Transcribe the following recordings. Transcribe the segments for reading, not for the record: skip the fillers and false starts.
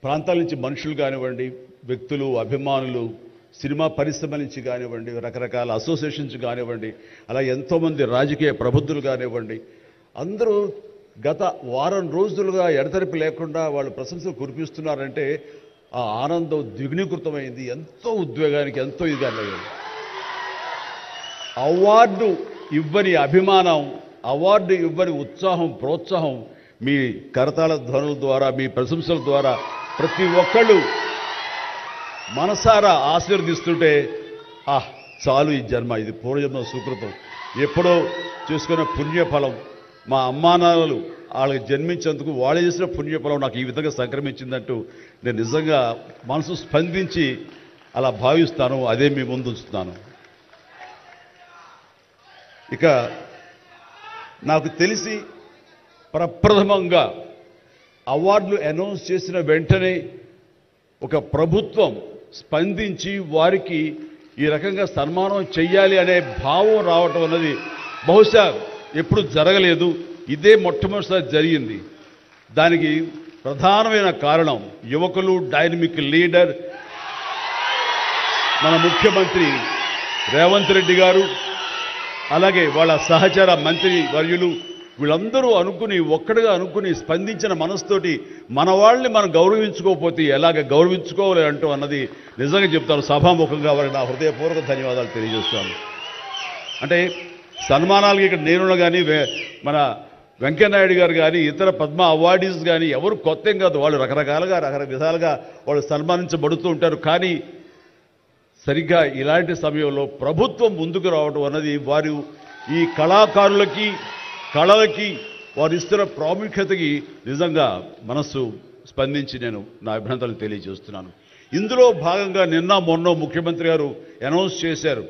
ప్రాంతాల నుంచి మనుషులు కానివ్వండి, వ్యక్తులు, అభిమానులు, సినిమా పరిశ్రమ నుంచి కానివ్వండి, రకరకాల అసోసియేషన్స్ కానివ్వండి, అలా ఎంతోమంది రాజకీయ ప్రబుద్ధులు కానివ్వండి, అందరూ గత వారం రోజులుగా ఎడతెరిపి లేకుండా వాళ్ళు ప్రశంసలు కురిపిస్తున్నారంటే ఆ ఆనందం ద్విగుణీకృతమైంది. ఎంతో ఉద్వేగానికి ఎంతో ఇదిగా అయ్యింది. అవార్డు ఇవ్వని అభిమానం, అవార్డు ఇవ్వని ఉత్సాహం, ప్రోత్సాహం మీ కరతాళ ధ్వనుల ద్వారా, మీ ప్రశంసల ద్వారా ప్రతి ఒక్కళ్ళు మనసారా ఆశీర్వదిస్తుంటే చాలు ఈ జన్మ, ఇది పూర్వజన్మ సుకృతం, ఎప్పుడో చేసుకున్న పుణ్యఫలం, మా అమ్మానాన్నలు వాళ్ళకి జన్మించేందుకు వాళ్ళు చేసిన పుణ్యఫలం నాకు ఈ విధంగా సంక్రమించిందంటూ నేను నిజంగా మనసు స్పందించి అలా భావిస్తాను. అదే మీ ముందు ఉంచుతున్నాను. ఇక నాకు తెలిసి ప్రప్రథమంగా అవార్డులు అనౌన్స్ చేసిన వెంటనే ఒక ప్రభుత్వం స్పందించి వారికి ఈ రకంగా సన్మానం చెయ్యాలి అనే భావం రావటం అన్నది బహుశా ఎప్పుడు జరగలేదు. ఇదే మొట్టమొదటిసారి జరిగింది. దానికి ప్రధానమైన కారణం యువకులు, డైనమిక్ లీడర్ మన ముఖ్యమంత్రి రేవంత్ రెడ్డి గారు, అలాగే వాళ్ళ సహచర మంత్రి వర్యులు, వీళ్ళందరూ అనుకుని ఒక్కడిగా అనుకుని స్పందించిన మనసుతోటి మన వాళ్ళని మనం గౌరవించుకోకపోతే ఎలాగ గౌరవించుకోవాలి అంటూ అన్నది నిజంగా చెప్తాను. సభాముఖంగా వారికి నా హృదయపూర్వక ధన్యవాదాలు తెలియజేస్తాను. అంటే సన్మానాలకి ఇక్కడ నేను కానీ, మన వెంకయ్యనాయుడు గారు కానీ, ఇతర పద్మ అవార్డీస్ కానీ ఎవరు కొత్త ఏం కాదు. వాళ్ళు రకరకాలుగా విధాలుగా వాళ్ళు సన్మానించబడుతూ ఉంటారు. కానీ సరిగ్గా ఇలాంటి సమయంలో ప్రభుత్వం ముందుకు రావడం అన్నది వారు ఈ కళాకారులకి, కళలకి వారు ఇస్తున్న ప్రాముఖ్యతకి నిజంగా మనస్సు స్పందించి నేను నా అభినందనలు తెలియజేస్తున్నాను. ఇందులో భాగంగా నిన్న మొన్న ముఖ్యమంత్రి గారు అనౌన్స్ చేశారు.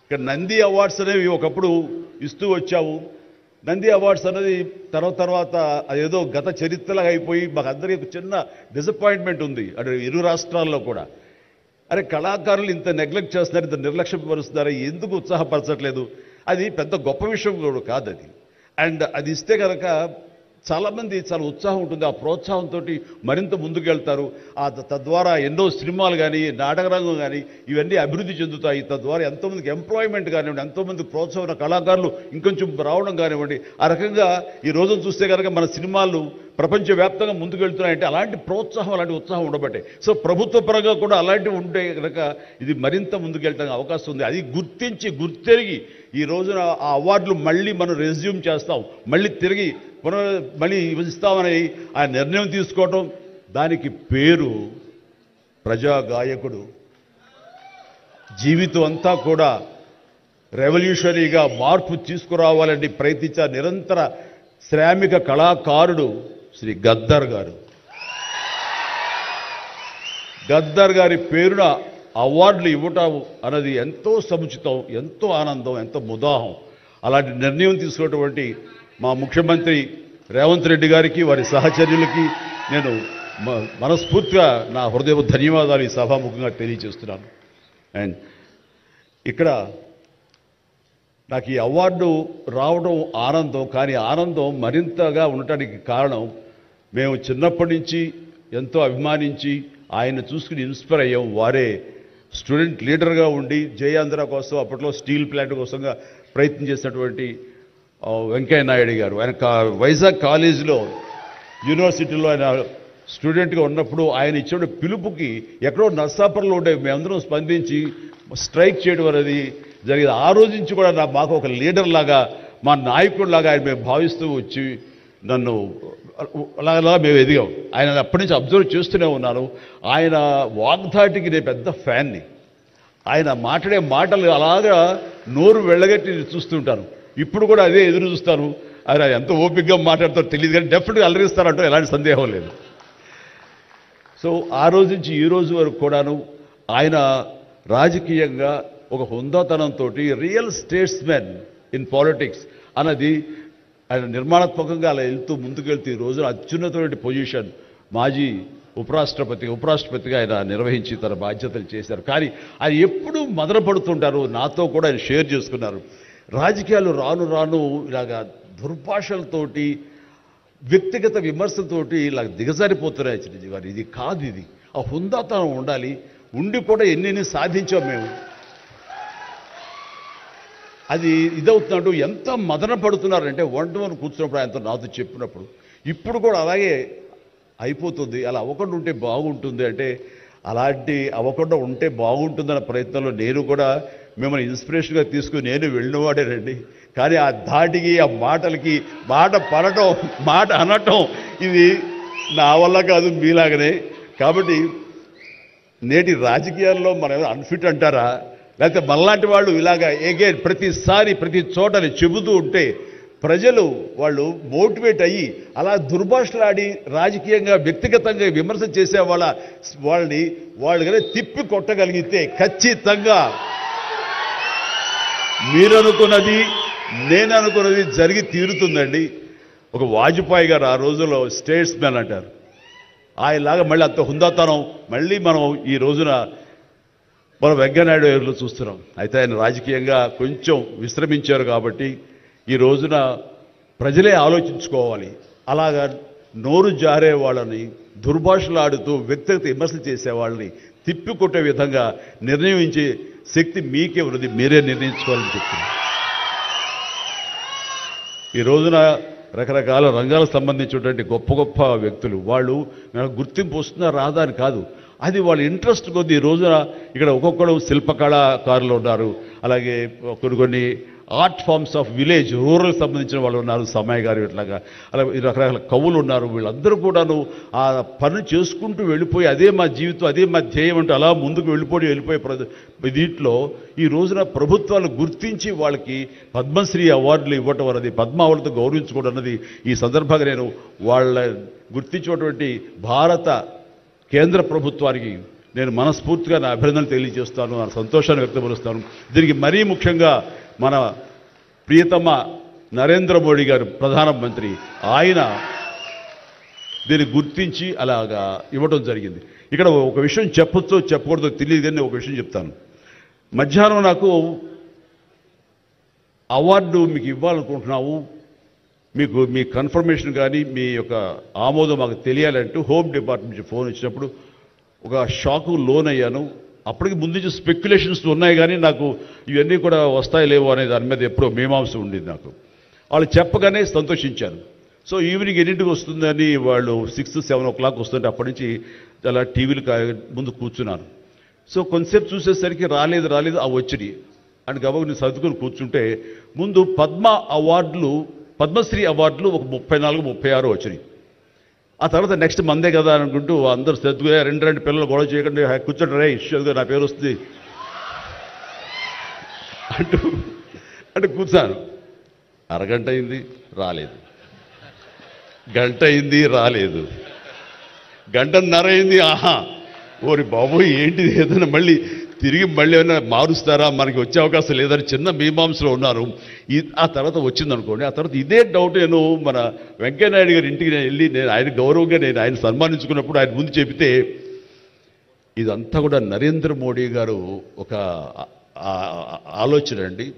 ఇక్కడ నంది అవార్డ్స్ అనేవి ఒకప్పుడు ఇస్తూ వచ్చాము. నంది అవార్డ్స్ అనేది తర్వాత అదేదో గత చరిత్రలాగా అయిపోయి మాకు అందరికీ చిన్న డిసప్పాయింట్మెంట్ ఉంది. అంటే ఇరు రాష్ట్రాల్లో కూడా అరే కళాకారులు ఇంత నెగ్లెక్ట్ చేస్తున్నారు, ఇంత నిర్లక్ష్యపరుస్తున్నారు, ఎందుకు ఉత్సాహపరచట్లేదు? అది పెద్ద గొప్ప విషయం కూడా కాదు అది. అండ్ అది ఇస్తే కనుక చాలామంది చాలా ఉత్సాహం ఉంటుంది. ఆ ప్రోత్సాహంతో మరింత ముందుకెళ్తారు. తద్వారా ఎన్నో సినిమాలు కానీ, నాటకరంగం కానీ ఇవన్నీ అభివృద్ధి చెందుతాయి. తద్వారా ఎంతోమందికి ఎంప్లాయ్మెంట్ కానివ్వండి, ఎంతోమంది ప్రోత్సాహం కళాకారులు ఇంకొంచెం రావడం కానివ్వండి. ఆ రకంగా ఈ రోజున చూస్తే కనుక మన సినిమాలు ప్రపంచవ్యాప్తంగా ముందుకెళ్తున్నాయంటే అలాంటి ప్రోత్సాహం, అలాంటి ఉత్సాహం ఉండబట్టే. సో ప్రభుత్వ పరంగా కూడా అలాంటివి ఉంటే కనుక ఇది మరింత ముందుకెళ్ళడానికి అవకాశం ఉంది. అది గుర్తెరిగి ఈ రోజున ఆ అవార్డులు మళ్ళీ మనం రెజ్యూమ్ చేస్తాం, మళ్ళీ తిరిగి మళ్ళీ ఇస్తామని ఆ నిర్ణయం తీసుకోవటం, దానికి పేరు ప్రజాగాయకుడు. జీవితం అంతా కూడా రెవల్యూషనరీగా మార్పు తీసుకురావాలని ప్రయత్నించే నిరంతర శ్రామిక కళాకారుడు శ్రీ గద్దర్ గారు. గద్దర్ గారి పేరున అవార్డులు ఇవ్వటం అన్నది ఎంతో సముచితం, ఎంతో ఆనందం, ఎంతో ముదాహం. అలాంటి నిర్ణయం తీసుకున్నటువంటి మా ముఖ్యమంత్రి రేవంత్ రెడ్డి గారికి, వారి సహచర్యులకి నేను మనస్ఫూర్తిగా నా హృదయ ధన్యవాదాలు ఈ సభాముఖంగా తెలియజేస్తున్నాను. అండ్ ఇక్కడ నాకు ఈ అవార్డు రావడం ఆనందం, కానీ ఆనందం మరింతగా ఉండటానికి కారణం మేము చిన్నప్పటి నుంచి ఎంతో అభిమానించి ఆయన చూసుకుని ఇన్స్పైర్ అయ్యాం. వారే స్టూడెంట్ లీడర్గా ఉండి జయాంధ్ర కోసం అప్పట్లో స్టీల్ ప్లాంట్ కోసంగా ప్రయత్నం చేసినటువంటి వెంకయ్య నాయుడు గారు. ఆయన వైజాగ్ కాలేజీలో యూనివర్సిటీలో ఆయన స్టూడెంట్గా ఉన్నప్పుడు ఆయన ఇచ్చిన పిలుపుకి ఎక్కడో నర్సాపురంలో ఉండే మేమందరం స్పందించి స్ట్రైక్ చేయడం అనేది జరిగింది. ఆ రోజు నుంచి కూడా మాకు ఒక లీడర్ లాగా, మా నాయకుడిలాగా ఆయన మేము భావిస్తూ వచ్చి నన్ను అలా మేము ఎదిగాం. ఆయన అప్పటి నుంచి అబ్జర్వ్ చేస్తూనే ఉన్నాను. ఆయన వాగ్ధాటికి నేను పెద్ద ఫ్యాన్ని. ఆయన మాట్లాడే మాటలు అలాగా నోరు వెళ్ళగట్టి చూస్తుంటాను. ఇప్పుడు కూడా అదే ఎదురు చూస్తాను. ఆయన ఎంత ఓపికగా మాట్లాడతారో తెలియదు, కానీ డెఫినెట్గా అలరిస్తారంటూ ఎలాంటి సందేహం లేదు. సో ఆ రోజు నుంచి ఈ రోజు వరకు కూడాను ఆయన రాజకీయంగా ఒక హుందాతనంతో రియల్ స్టేట్స్మెన్ ఇన్ పాలిటిక్స్ అన్నది ఆయన నిర్మాణాత్మకంగా అలా వెళ్తూ ముందుకెళ్తూ ఈ రోజున అత్యున్నతమైన పొజిషన్ మాజీ ఉపరాష్ట్రపతిగా ఆయన నిర్వహించి తన బాధ్యతలు చేశారు. కానీ ఆయన ఎప్పుడూ మదనపడుతుంటారు. నాతో కూడా ఆయన షేర్ చేసుకున్నారు. రాజకీయాలు రాను రాను ఇలాగా దుర్భాషలతోటి వ్యక్తిగత విమర్శతోటి ఇలా దిగజారిపోతున్నాయి చిరంజీవి గారు. ఇది కాదు, ఇది ఆ హుందాతనం ఉండాలి. ఉండి కూడా ఎన్ని సాధించాం మేము. అది ఇదవుతున్నట్టు ఎంత మదన పడుతున్నారంటే వన్ కూర్చున్నప్పుడు ఆయనతో నాతో చెప్పినప్పుడు ఇప్పుడు కూడా అలాగే అయిపోతుంది. అలా అవ్వకుండా ఉంటే బాగుంటుంది అంటే అలాంటి అవ్వకుండా ఉంటే బాగుంటుందన్న ప్రయత్నంలో నేను కూడా మిమ్మల్ని ఇన్స్పిరేషన్గా తీసుకుని నేను వెళ్ళినవాడేనండి. కానీ ఆ ధాటికి ఆ మాటలకి మాట పడటం మాట అనటం ఇది నా వల్ల కాదు, మీలాగనే. కాబట్టి నేటి రాజకీయాల్లో మనం అన్ఫిట్ అంటారా, లేకపోతే మనలాంటి వాళ్ళు ఇలాగా ఎగైన్ ప్రతిసారి ప్రతి చోటని చెబుతూ ఉంటే ప్రజలు వాళ్ళు మోటివేట్ అయ్యి అలా దుర్భాషలాడి రాజకీయంగా వ్యక్తిగతంగా విమర్శ చేసే వాళ్ళు కానీ తిప్పి కొట్టగలిగితే ఖచ్చితంగా మీరనుకున్నది నేను అనుకున్నది జరిగి తీరుతుందండి. ఒక వాజ్పేయి గారు ఆ రోజుల్లో స్టేట్స్ మ్యాన్ అంటారు. ఆయనలాగా మళ్ళీ అంత హుందాతనం మళ్ళీ మనం ఈ రోజున మనం వెంకయ్యనాయుడు గారిలో చూస్తున్నాం. అయితే ఆయన రాజకీయంగా కొంచెం విశ్రమించారు కాబట్టి ఈ రోజున ప్రజలే ఆలోచించుకోవాలి. అలాగా నోరు జారే వాళ్ళని దుర్భాషలాడుతూ వ్యక్తిగత విమర్శలు చేసే వాళ్ళని తిప్పికొట్టే విధంగా నిర్ణయించే శక్తి మీకే ఉన్నది, మీరే నిర్ణయించుకోవాలని చెప్తున్నారు. ఈ రోజున రకరకాల రంగాలకు సంబంధించినటువంటి గొప్ప గొప్ప వ్యక్తులు వాళ్ళు గుర్తింపు వస్తుందా రాదా అని కాదు, అది వాళ్ళ ఇంట్రెస్ట్ కొద్ది. ఈ రోజున ఇక్కడ ఒక్కొక్కరు శిల్పకళాకారులు ఉన్నారు, అలాగే కొన్ని art forms of village rural సంబంధించిన వాళ్ళు ఉన్నారు, సమయ గారు ఇట్లాగా అలా రకరకాల కవులు ఉన్నారు. వీళ్ళందరూ కూడాను ఆ పని చేసుకుంటూ వెళ్ళిపోయి అదే మా జీవితం అదే మా ధ్యేయం అంటూ అలా ముందుకు వెళ్ళిపోయే దీంట్లో ఈ రోజున ప్రభుత్వాలు గుర్తించి వాళ్ళకి పద్మశ్రీ అవార్డులు ఇవ్వటం అన్నది, పద్మ అవార్డుతో గౌరవించుకోవడం అన్నది ఈ సందర్భంగా నేను వాళ్ళ గుర్తించినటువంటి భారత కేంద్ర ప్రభుత్వానికి నేను మనస్ఫూర్తిగా నా అభినందనలు తెలియజేస్తాను, నా సంతోషాన్ని వ్యక్తపరుస్తాను. దీనికి మరీ ముఖ్యంగా మన ప్రియతమ నరేంద్ర మోడీ గారు ప్రధానమంత్రి, ఆయన దీన్ని గుర్తించి అలాగా ఇవ్వడం జరిగింది. ఇక్కడ ఒక విషయం చెప్పొచ్చో చెప్పకూడదో తెలియదు కానీ ఒక విషయం చెప్తాను. మధ్యాహ్నం నాకు అవార్డు మీకు ఇవ్వాలనుకుంటున్నాము, మీకు మీ కన్ఫర్మేషన్ కానీ మీ యొక్క ఆమోదం మాకు తెలియాలంటూ హోమ్ డిపార్ట్మెంట్ నుంచి ఫోన్ వచ్చినప్పుడు ఒక షాకు లోన్ అయ్యాను. అప్పటికి ముందు నుంచి స్పెక్యులేషన్స్ ఉన్నాయి కానీ నాకు ఇవన్నీ కూడా వస్తాయి లేవు అనే దాని మీద ఎప్పుడో మీమాంస ఉండేది నాకు. వాళ్ళు చెప్పగానే సంతోషించాను. సో ఈవినింగ్ ఎన్నింటికి వస్తుందని వాళ్ళు 6-7 o'clock వస్తుంటే అప్పటి నుంచి అలా టీవీలు ముందు కూర్చున్నాను. సో కొంతసేపు చూసేసరికి రాలేదు ఆ వచ్చినాయి అని గబగ నేను సర్దుకొని కూర్చుంటే ముందు పద్మశ్రీ అవార్డులు ఒక 34-36 వచ్చినాయి. ఆ తర్వాత నెక్స్ట్ మందే కదా అనుకుంటూ అందరూ సర్దుగా రెండు పిల్లలు గొడవ చేయకుండా కూర్చోండి రే ఇష్యూగా నా పేరు వస్తుంది అంటే కూర్చాను. అరగంట అయింది రాలేదు, గంట అయింది రాలేదు, గంటన్నర అయింది. ఓరి బాబు ఏంటిది, ఏదైనా మళ్ళీ ఏమైనా మారుస్తారా, మనకి వచ్చే అవకాశం లేదని చిన్న మీమాంసలో ఉన్నారు. ఆ తర్వాత వచ్చిందనుకోండి. ఆ తర్వాత ఇదే డౌట్ నేను మన వెంకయ్యనాయుడు గారి ఇంటికి వెళ్ళి నేను ఆయన గౌరవంగా ఆయన సన్మానించుకున్నప్పుడు ఆయన ముందు చెబితే ఇదంతా కూడా నరేంద్ర మోడీ గారు ఒక ఆలోచన అండి.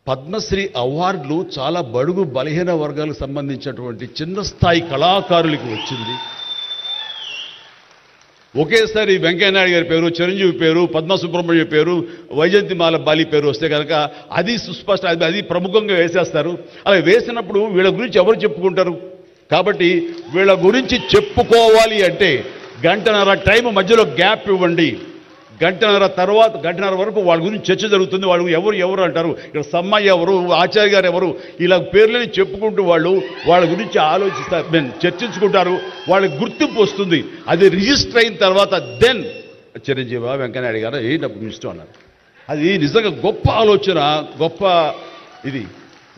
పద్మశ్రీ అవార్డులు చాలా బడుగు బలహీన వర్గాలకు సంబంధించినటువంటి చిన్న స్థాయి కళాకారులకి వచ్చింది. ఒకేసారి వెంకయ్యనాయుడు గారి పేరు, చిరంజీవి పేరు, పద్మ సుబ్రహ్మణ్యం పేరు, వైజయంతిమాల బాలి పేరు వస్తే కనుక అది సుస్పష్ట, అది ప్రముఖంగా వేసేస్తారు. అలా వేసినప్పుడు వీళ్ళ గురించి ఎవరు చెప్పుకుంటారు? కాబట్టి వీళ్ళ గురించి చెప్పుకోవాలి అంటే గంటన్నర టైం మధ్యలో గ్యాప్ ఇవ్వండి. గంటన్నర వరకు వాళ్ళ గురించి చర్చ జరుగుతుంది. వాళ్ళు ఎవరు అంటారు, ఇక్కడ సమ్మయ్య ఎవరు, ఆచార్య గారు ఎవరు, ఇలా పేర్లని చెప్పుకుంటూ వాళ్ళ గురించి ఆలోచిస్తారు, చర్చించుకుంటారు. వాళ్ళకి గుర్తింపు వస్తుంది. అది రిజిస్టర్ అయిన తర్వాత దెన్ చిరంజీవి వెంకయ్యనాయుడు గారు నాకు ఇష్టం అన్నారు. అది నిజంగా గొప్ప ఆలోచన, గొప్ప ఇది.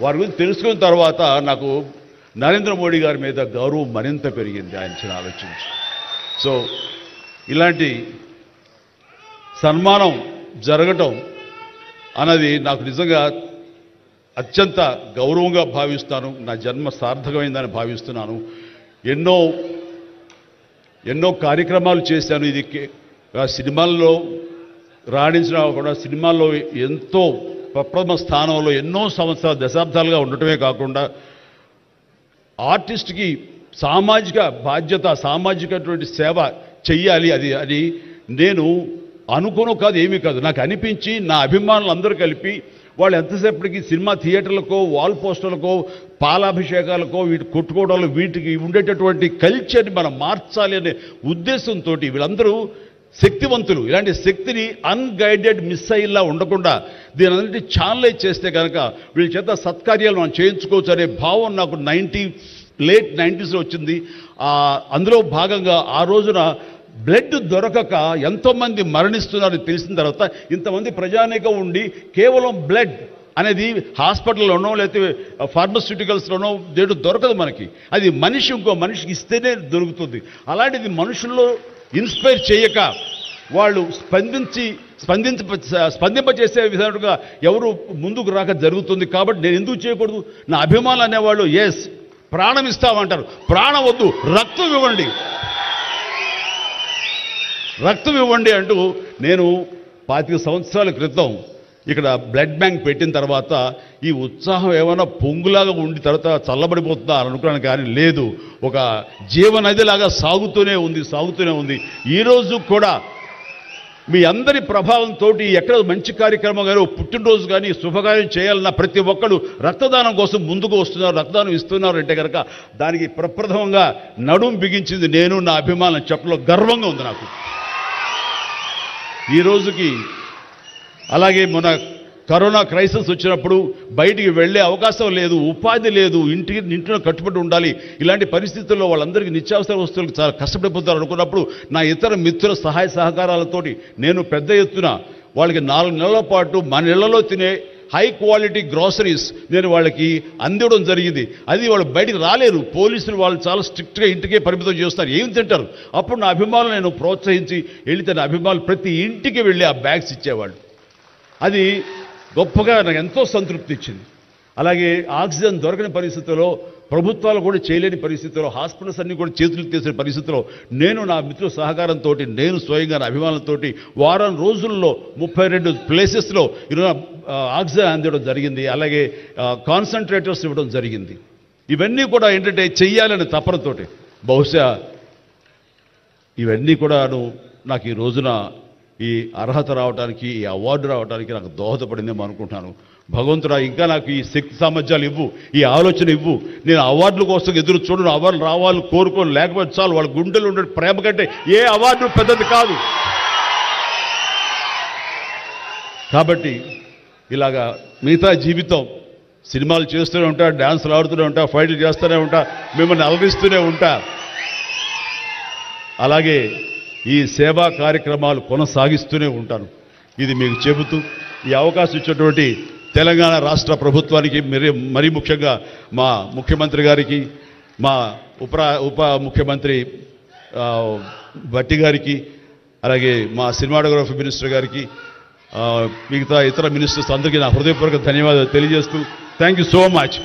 వారి గురించి తెలుసుకున్న తర్వాత నాకు నరేంద్ర మోడీ గారి మీద గౌరవం మరింత పెరిగింది ఆయన చిన్న ఆలోచించి. సో ఇలాంటి సన్మానం జరగటం అన్నది నాకు నిజంగా అత్యంత గౌరవంగా భావిస్తాను. నా జన్మ సార్థకమైందని భావిస్తున్నాను. ఎన్నో కార్యక్రమాలు చేశాను. ఇది సినిమాల్లో రాణించినా కూడా సినిమాల్లో ఎంతో ప్రథమ స్థానంలో ఎన్నో సంవత్సరాలు దశాబ్దాలుగా ఉండటమే కాకుండా ఆర్టిస్ట్కి సామాజిక బాధ్యత, సామాజికటువంటి సేవ చెయ్యాలి. అది నేను అనుకోను కాదు, ఏమీ కాదు, నాకు అనిపించి నా అభిమానులు అందరూ కలిపి వాళ్ళు ఎంతసేపటికి సినిమా థియేటర్లకో వాల్ పోస్టర్లకో పాలాభిషేకాలకో వీటి కొట్టుకోవడాలు వీటికి ఉండేటటువంటి కల్చర్ని మనం మార్చాలి అనే ఉద్దేశంతో వీళ్ళందరూ శక్తివంతులు. ఇలాంటి శక్తిని అన్గైడెడ్ మిస్సైల్లా ఉండకుండా దీని అన్నింటి ఛానలైజ్ చేస్తే కనుక వీళ్ళ చేత సత్కార్యాలు మనం చేయించుకోవచ్చు అనే భావం నాకు లేట్ 90s వచ్చింది. అందులో భాగంగా ఆ రోజున బ్లడ్ దొరకక ఎంతోమంది మరణిస్తున్నారని తెలిసిన తర్వాత ఇంతమంది ప్రజానీకం ఉండి కేవలం బ్లడ్ అనేది హాస్పిటల్లోనో లేకపోతే ఫార్మస్యూటికల్స్లోనో దేడు దొరకదు మనకి. అది మనిషి ఇంకో మనిషికి ఇస్తేనే దొరుకుతుంది. అలాంటిది మనుషుల్లో ఇన్స్పైర్ చేయక వాళ్ళు స్పందింపచేసే విధంగా ఎవరు ముందుకు రాక జరుగుతుంది. కాబట్టి నేను ఎందుకు చేయకూడదు? నా అభిమానులు అనేవాళ్ళు ఎస్ ప్రాణం ఇస్తామంటారు. ప్రాణం వద్దు, రక్తం ఇవ్వండి, రక్తం ఇవ్వండి అంటూ నేను 25 సంవత్సరాల క్రితం ఇక్కడ బ్లడ్ బ్యాంక్ పెట్టిన తర్వాత ఈ ఉత్సాహం ఏమైనా పొంగులాగా ఉండి తర్వాత చల్లబడిపోతుందా అని అనుకున్నాను. కానీ లేదు, ఒక జీవనదిలాగా సాగుతూనే ఉంది. ఈరోజు కూడా మీ అందరి ప్రభావంతో ఎక్కడ మంచి కార్యక్రమం కానీ పుట్టినరోజు కానీ శుభకార్యం చేయాలన్నా ప్రతి ఒక్కరు రక్తదానం కోసం ముందుకు వస్తున్నారు, రక్తదానం ఇస్తున్నారు అంటే కనుక దానికి ప్రప్రథమంగా నడుం బిగించింది నేను, నా అభిమానులు చెప్పలో గర్వంగా ఉంది నాకు ఈ రోజుకి. అలాగే మన కరోనా క్రైసిస్ వచ్చినప్పుడు బయటికి వెళ్ళే అవకాశం లేదు, ఉపాధి లేదు, ఇంట్లో కట్టుబడి ఉండాలి. ఇలాంటి పరిస్థితుల్లో వాళ్ళందరికీ నిత్యావసర వస్తువులకు చాలా కష్టపడిపోతారు అనుకున్నప్పుడు నా ఇతర మిత్రుల సహాయ సహకారాలతోటి నేను పెద్ద ఎత్తున వాళ్ళకి 4 నెలల పాటు మన ఇళ్లలో తినే హై క్వాలిటీ గ్రాసరీస్ నేను వాళ్ళకి అందివ్వడం జరిగింది. అది వాళ్ళు బయటికి రాలేరు, పోలీసులు వాళ్ళు చాలా స్ట్రిక్ట్గా ఇంటికే పరిమితం చేస్తారు, ఏం తింటారు. అప్పుడు నా అభిమానులు నేను ప్రోత్సహించి వెళితే నా అభిమానులు ప్రతి ఇంటికి వెళ్ళి ఆ బ్యాగ్స్ ఇచ్చేవాళ్ళు. అది గొప్పగా నాకు ఎంతో సంతృప్తి ఇచ్చింది. అలాగే ఆక్సిజన్ దొరకని పరిస్థితుల్లో, ప్రభుత్వాలు కూడా చేయలేని పరిస్థితుల్లో, హాస్పిటల్స్ అన్నీ కూడా చేతులు తీసిన పరిస్థితుల్లో నేను నా మిత్రుల సహకారంతో నేను స్వయంగా నా అభిమానులతో వారం రోజుల్లో 32 ప్లేసెస్లో ఈరోజు ఆక్సిజన్ అందివ్వడం జరిగింది. అలాగే కాన్సన్ట్రేటర్స్ ఇవ్వడం జరిగింది. ఇవన్నీ కూడా ఏంటంటే చెయ్యాలని తపనతోటి. బహుశా ఇవన్నీ కూడాను నాకు ఈ రోజున ఈ అర్హత రావడానికి, ఈ అవార్డు రావడానికి నాకు దోహదపడిందేమో అనుకుంటున్నాను. భగవంతుడా ఇంకా నాకు ఈ శక్తి సామర్థ్యాలు ఇవ్వు, ఈ ఆలోచన ఇవ్వు. నేను అవార్డుల కోసం ఎదురు చూడను, అవార్డులు రావాలని కోరుకోను, లేకపోతే చాలు. వాళ్ళ గుండెలు ఉండే ప్రేమ కంటే ఏ అవార్డు పెద్దది కాదు. కాబట్టి ఇలాగా మిగతా జీవితం సినిమాలు చేస్తూనే ఉంటా, డ్యాన్సులు ఆడుతూనే ఉంటా, ఫైట్లు చేస్తూనే ఉంటా, మిమ్మల్ని అలరిస్తూనే ఉంటా. అలాగే ఈ సేవా కార్యక్రమాలు కొనసాగిస్తూనే ఉంటాను. ఇది మీకు చెబుతూ ఈ అవకాశం ఇచ్చినటువంటి తెలంగాణ రాష్ట్ర ప్రభుత్వానికి, మరీ ముఖ్యంగా మా ముఖ్యమంత్రి గారికి, మా ఉప ముఖ్యమంత్రి భట్టి గారికి, అలాగే మా సినిమాటోగ్రఫీ మినిస్టర్ గారికి, మిగతా ఇతర మినిస్టర్స్ అందరికీ నా హృదయపూర్వక ధన్యవాదాలు తెలియజేస్తూ థ్యాంక్ యూ సో మచ్.